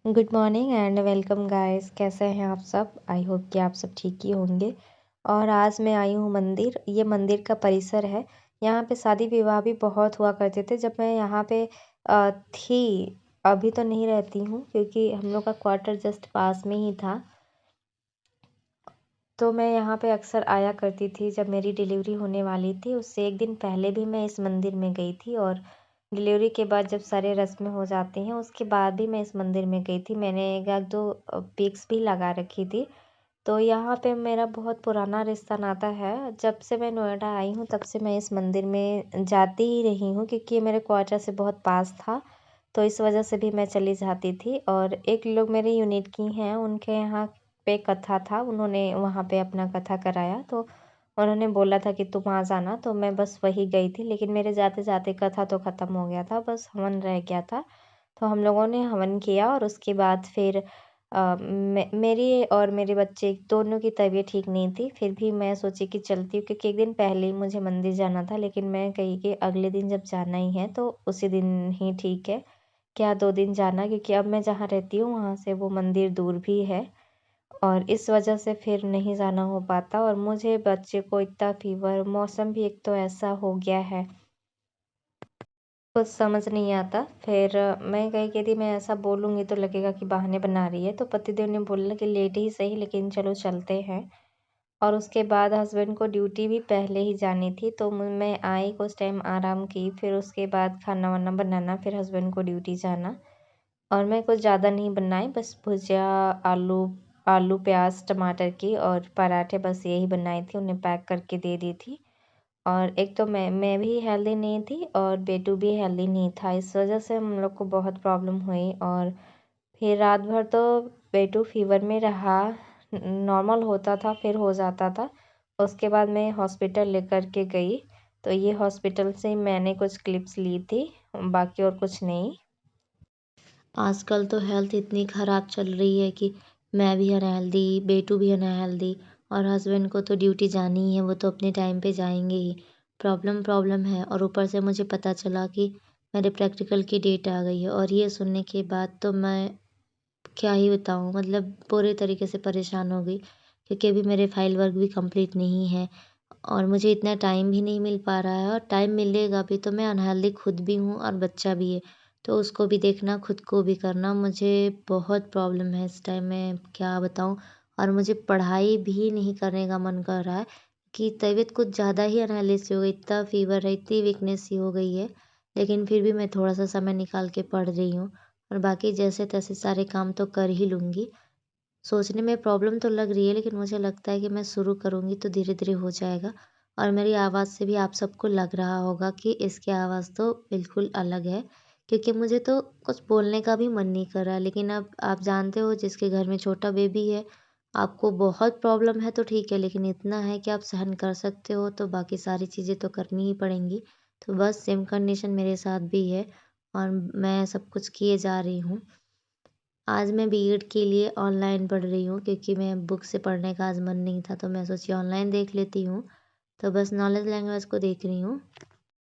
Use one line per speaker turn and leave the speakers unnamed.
Good morning and welcome guys. कैसे हैं आप सब? आई होप कि आप सब ठीक ही होंगे। और आज मैं आई हूँ मंदिर। ये मंदिर का परिसर है। यहाँ पे शादी विवाह भी बहुत हुआ करते थे जब मैं यहाँ पे थी। अभी तो नहीं रहती हूँ क्योंकि हम लोग का क्वार्टर जस्ट पास में ही था। तो मैं यहाँ पे अक्सर आया करती थी। जब मेरी डिलीवरी होने वाली थी उससे एक दिन पहले भी मैं इस मंदिर में गई थी, और डिलीवरी के बाद जब सारे रस्में हो जाती हैं उसके बाद भी मैं इस मंदिर में गई थी। मैंने एक दो पिक्स भी लगा रखी थी। तो यहाँ पे मेरा बहुत पुराना रिश्ता नाता है। जब से मैं नोएडा आई हूँ तब से मैं इस मंदिर में जाती ही रही हूँ क्योंकि ये मेरे क्वार्टर से बहुत पास था। तो इस वजह से भी मैं चली जाती थी। और एक लोग मेरे यूनिट की हैं, उनके यहाँ पे कथा था, उन्होंने वहाँ पे अपना कथा कराया। तो उन्होंने बोला था कि तुम आ जाना, तो मैं बस वही गई थी। लेकिन मेरे जाते जाते कथा तो ख़त्म हो गया था, बस हवन रह गया था। तो हम लोगों ने हवन किया और उसके बाद फिर मेरी और मेरे बच्चे दोनों की तबीयत ठीक नहीं थी। फिर भी मैं सोची कि चलती हूँ क्योंकि एक दिन पहले ही मुझे मंदिर जाना था, लेकिन मैं कही कि अगले दिन जब जाना ही है तो उसी दिन ही ठीक है, क्या 2 दिन जाना, क्योंकि अब मैं जहाँ रहती हूँ वहाँ से वो मंदिर दूर भी है। और इस वजह से फिर नहीं जाना हो पाता। और मुझे बच्चे को इतना फीवर, मौसम भी एक तो ऐसा हो गया है, कुछ समझ नहीं आता। फिर मैं कही कि यदि मैं ऐसा बोलूँगी तो लगेगा कि बहाने बना रही है। तो पतिदेव ने बोला कि लेट ही सही, लेकिन चलो चलते हैं। और उसके बाद हस्बैंड को ड्यूटी भी पहले ही जानी थी, तो मैं आई, कुछ टाइम आराम की, फिर उसके बाद खाना वाना बनाना, फिर हस्बैंड को ड्यूटी जाना। और मैं कुछ ज़्यादा नहीं बनाई, बस भुजिया, आलू आलू प्याज टमाटर की और पराठे, बस यही बनाई थी, उन्हें पैक करके दे दी थी। और एक तो मैं भी हेल्दी नहीं थी और बेटू भी हेल्दी नहीं था, इस वजह से हम लोग को बहुत प्रॉब्लम हुई। और फिर रात भर तो बेटू फीवर में रहा, नॉर्मल होता था फिर हो जाता था। उसके बाद मैं हॉस्पिटल लेकर के गई, तो ये हॉस्पिटल से मैंने कुछ क्लिप्स ली थी, बाकी और कुछ नहीं। आजकल तो हेल्थ इतनी ख़राब चल रही है कि मैं भी अनहेल्दी, बेटू भी अनहेल्दी, और हस्बैंड को तो ड्यूटी जानी ही है, वो तो अपने टाइम पे जाएंगे ही। प्रॉब्लम प्रॉब्लम है, और ऊपर से मुझे पता चला कि मेरे प्रैक्टिकल की डेट आ गई है। और ये सुनने के बाद तो मैं क्या ही बताऊँ, मतलब पूरे तरीके से परेशान हो गई, क्योंकि अभी मेरे फाइल वर्क भी कंप्लीट नहीं है और मुझे इतना टाइम भी नहीं मिल पा रहा है। और टाइम मिलेगा भी तो मैं अनहेल्दी खुद भी हूँ और बच्चा भी है, तो उसको भी देखना, खुद को भी करना, मुझे बहुत प्रॉब्लम है इस टाइम, मैं क्या बताऊँ। और मुझे पढ़ाई भी नहीं करने का मन कर रहा है कि तबीयत कुछ ज़्यादा ही अनहेल्दी सी हो गई, इतना फ़ीवर है, इतनी वीकनेस सी हो गई है। लेकिन फिर भी मैं थोड़ा सा समय निकाल के पढ़ रही हूँ, और बाकी जैसे तैसे सारे काम तो कर ही लूँगी। सोचने में प्रॉब्लम तो लग रही है, लेकिन मुझे लगता है कि मैं शुरू करूँगी तो धीरे-धीरे हो जाएगा। और मेरी आवाज़ से भी आप सबको लग रहा होगा कि इसकी आवाज़ तो बिल्कुल अलग है, क्योंकि मुझे तो कुछ बोलने का भी मन नहीं कर रहा है। लेकिन अब आप जानते हो, जिसके घर में छोटा बेबी है, आपको बहुत प्रॉब्लम है तो ठीक है, लेकिन इतना है कि आप सहन कर सकते हो, तो बाकी सारी चीज़ें तो करनी ही पड़ेंगी। तो बस सेम कंडीशन मेरे साथ भी है, और मैं सब कुछ किए जा रही हूँ। आज मैं बीएड के लिए ऑनलाइन पढ़ रही हूँ, क्योंकि मैं बुक से पढ़ने का आज मन नहीं था, तो मैं सोची ऑनलाइन देख लेती हूँ। तो बस नॉलेज लैंग्वेज को देख रही हूँ।